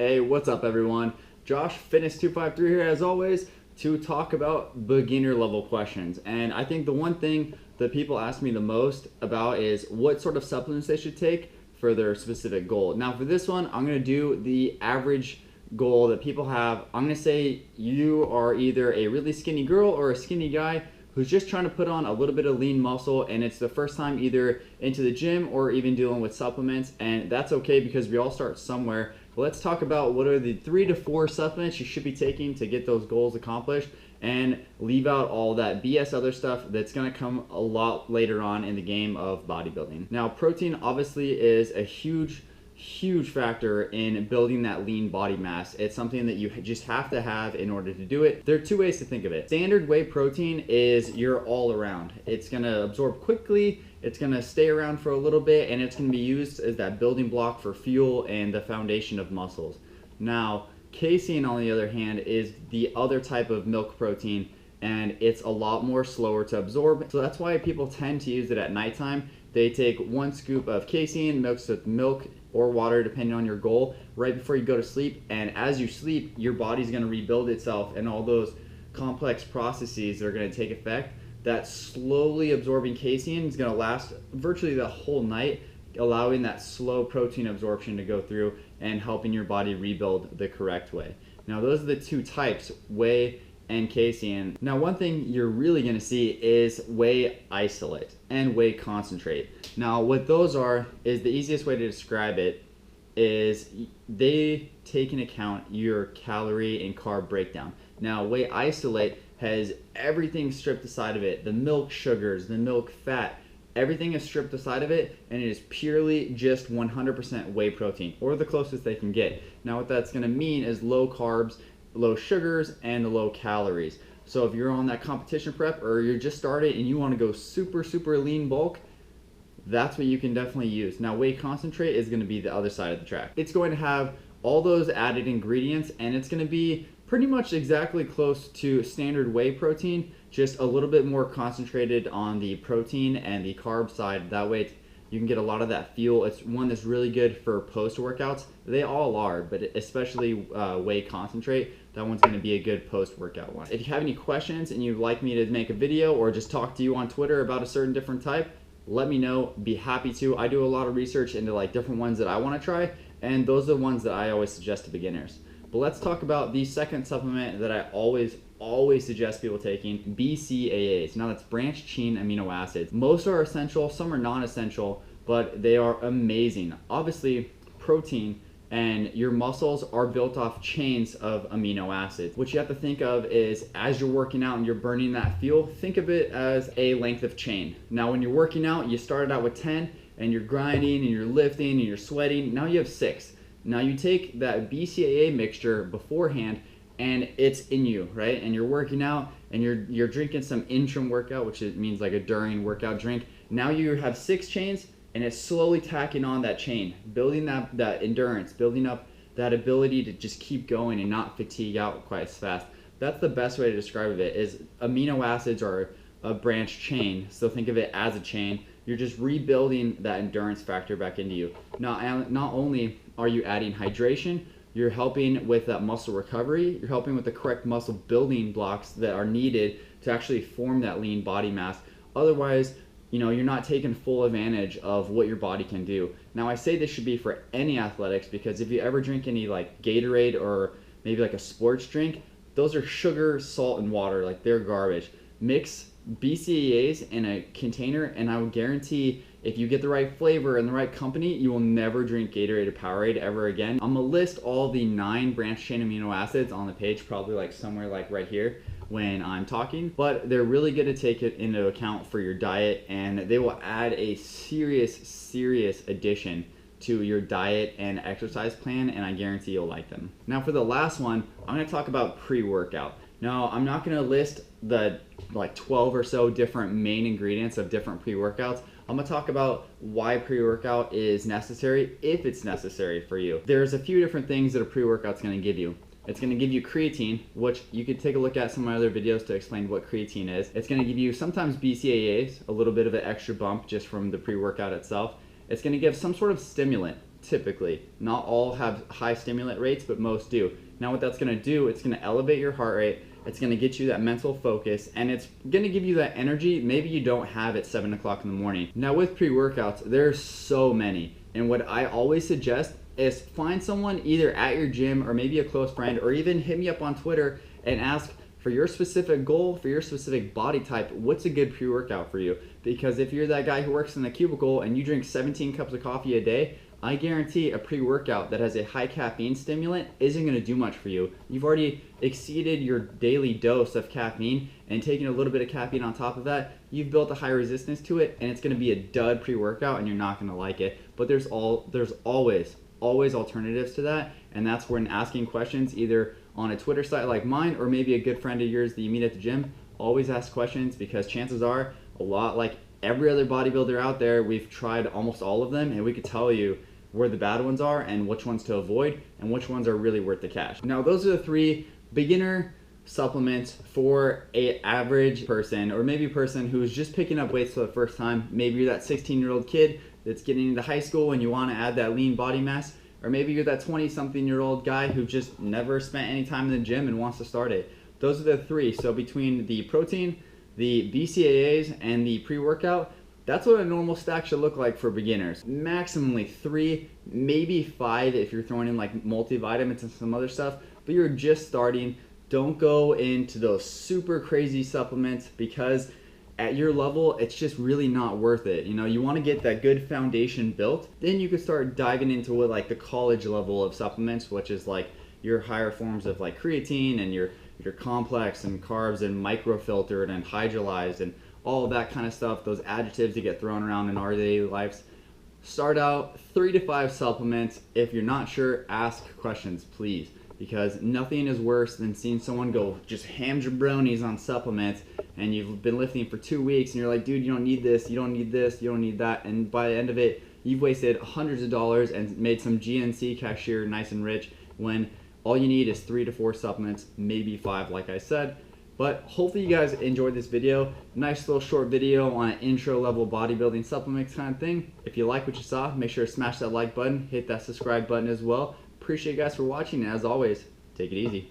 Hey, what's up everyone? Josh, Fitness253 here as always to talk about beginner level questions. And I think the one thing that people ask me the most about is what sort of supplements they should take for their specific goal. Now for this one, I'm going to do the average goal that people have. I'm going to say you are either a really skinny girl or a skinny guy who's just trying to put on a little bit of lean muscle, and it's the first time either into the gym or even dealing with supplements, and that's okay because we all start somewhere. But let's talk about what are the 3 to 4 supplements you should be taking to get those goals accomplished, and leave out all that BS other stuff that's going to come a lot later on in the game of bodybuilding. Now, protein obviously is a huge factor in building that lean body mass. It's something that you just have to have in order to do it. There are 2 ways to think of it. Standard whey protein is your all around. It's gonna absorb quickly, it's gonna stay around for a little bit, and it's gonna be used as that building block for fuel and the foundation of muscles. Now, casein on the other hand is the other type of milk protein, and it's a lot more slower to absorb. So that's why people tend to use it at nighttime. They take 1 scoop of casein mixed with milk or water depending on your goal right before you go to sleep, and as you sleep your body's going to rebuild itself, and all those complex processes are going to take effect. That slowly absorbing casein is going to last virtually the whole night, allowing that slow protein absorption to go through and helping your body rebuild the correct way. Now those are the 2 types, whey and casein. Now one thing you're really going to see is Whey Isolate and Whey Concentrate. Now what those are is the easiest way to describe it is they take into account your calorie and carb breakdown. Now Whey Isolate has everything stripped aside of it, the milk sugars, the milk fat, everything is stripped aside of it, and it is purely just 100% whey protein, or the closest they can get. Now what that's going to mean is low carbs, low sugars, and low calories. So if you're on that competition prep or you're just started and you want to go super lean bulk, that's what you can definitely use. Now Whey Concentrate is going to be the other side of the track. It's going to have all those added ingredients, and it's going to be pretty much exactly close to standard whey protein, just a little bit more concentrated on the protein and the carb side. That way you can get a lot of that fuel. It's one that's really good for post workouts. They all are, but especially Whey Concentrate, that one's going to be a good post workout one. If you have any questions and you'd like me to make a video or just talk to you on Twitter about a certain different type, let me know. Be happy to. I do a lot of research into like different ones that I want to try, and those are the ones that I always suggest to beginners. But let's talk about the second supplement that I always suggest people taking, BCAAs. Now that's branched chain amino acids. Most are essential, some are non-essential, but they are amazing. Obviously, protein and your muscles are built off chains of amino acids. What you have to think of is as you're working out and you're burning that fuel, think of it as a length of chain. Now when you're working out, you started out with 10 and you're grinding and you're lifting and you're sweating. Now you have 6. Now you take that BCAA mixture beforehand and it's in you, right? And you're working out and you're drinking some interim workout, which means like a during workout drink. Now you have 6 chains, and it's slowly tacking on that chain, building that endurance, building up that ability to just keep going and not fatigue out quite as fast. That's the best way to describe it, is amino acids are a branched chain, so think of it as a chain. You're just rebuilding that endurance factor back into you. Now, not only are you adding hydration, you're helping with that muscle recovery, you're helping with the correct muscle building blocks that are needed to actually form that lean body mass. Otherwise, you're not taking full advantage of what your body can do. Now I say this should be for any athletics, because if you ever drink any like Gatorade or maybe like a sports drink, those are sugar, salt, and water. Like, they're garbage. Mix BCAAs in a container, and I will guarantee if you get the right flavor and the right company, you will never drink Gatorade or Powerade ever again. I'm gonna list all the 9 branched chain amino acids on the page, probably like somewhere like right here when I'm talking, but they're really good to take it into account for your diet, and they will add a serious addition to your diet and exercise plan, and I guarantee you'll like them. Now for the last one, I'm going to talk about pre-workout. Now I'm not going to list the like 12 or so different main ingredients of different pre-workouts. I'm going to talk about why pre-workout is necessary, if it's necessary for you. There's a few different things that a pre-workout's going to give you. It's going to give you creatine, which you could take a look at some of my other videos to explain what creatine is. It's going to give you sometimes BCAAs, a little bit of an extra bump just from the pre-workout itself. It's going to give some sort of stimulant. typically. Not all have high stimulant rates, but most do. Now what that's going to do, it's going to elevate your heart rate, it's going to get you that mental focus, and it's going to give you that energy maybe you don't have at 7 o'clock in the morning. Now with pre-workouts, there's so many, and what I always suggest is find someone either at your gym or maybe a close friend, or even hit me up on Twitter and ask for your specific goal, for your specific body type, what's a good pre-workout for you? Because if you're that guy who works in the cubicle and you drink 17 cups of coffee a day, I guarantee a pre-workout that has a high caffeine stimulant isn't going to do much for you. You've already exceeded your daily dose of caffeine, and taking a little bit of caffeine on top of that, you've built a high resistance to it, and it's going to be a dud pre-workout and you're not going to like it. But there's always alternatives to that, and that's when asking questions either on a Twitter site like mine or maybe a good friend of yours that you meet at the gym, always ask questions, because chances are, a lot like every other bodybuilder out there, we've tried almost all of them, and we could tell you where the bad ones are and which ones to avoid and which ones are really worth the cash. Now those are the 3 beginner supplements for an average person, or maybe a person who's just picking up weights for the first time. Maybe you're that 16-year-old kid that's getting into high school and you want to add that lean body mass, or maybe you're that 20-something-year-old guy who just never spent any time in the gym and wants to start it. Those are the 3. So between the protein, the BCAAs, and the pre-workout, that's what a normal stack should look like for beginners. Maximally 3, maybe 5 if you're throwing in like multivitamins and some other stuff, but you're just starting. Don't go into those super crazy supplements, because at your level, it's just really not worth it. You know, you want to get that good foundation built. Then you can start diving into what like the college level of supplements, which is like your higher forms of like creatine and your complex and carbs and microfiltered and hydrolyzed and all of that kind of stuff, those adjectives that get thrown around in our daily lives. Start out 3 to 5 supplements. If you're not sure, ask questions, please, because nothing is worse than seeing someone go just ham jabronis on supplements, and you've been lifting for 2 weeks and you're like, dude, you don't need this, you don't need this, you don't need that, and by the end of it, you've wasted hundreds of dollars and made some GNC cashier nice and rich, when all you need is 3 to 4 supplements, maybe 5 like I said. But hopefully you guys enjoyed this video. Nice little short video on an intro level bodybuilding supplements kind of thing. If you like what you saw, make sure to smash that like button, hit that subscribe button as well. Appreciate you guys for watching, and as always, take it easy.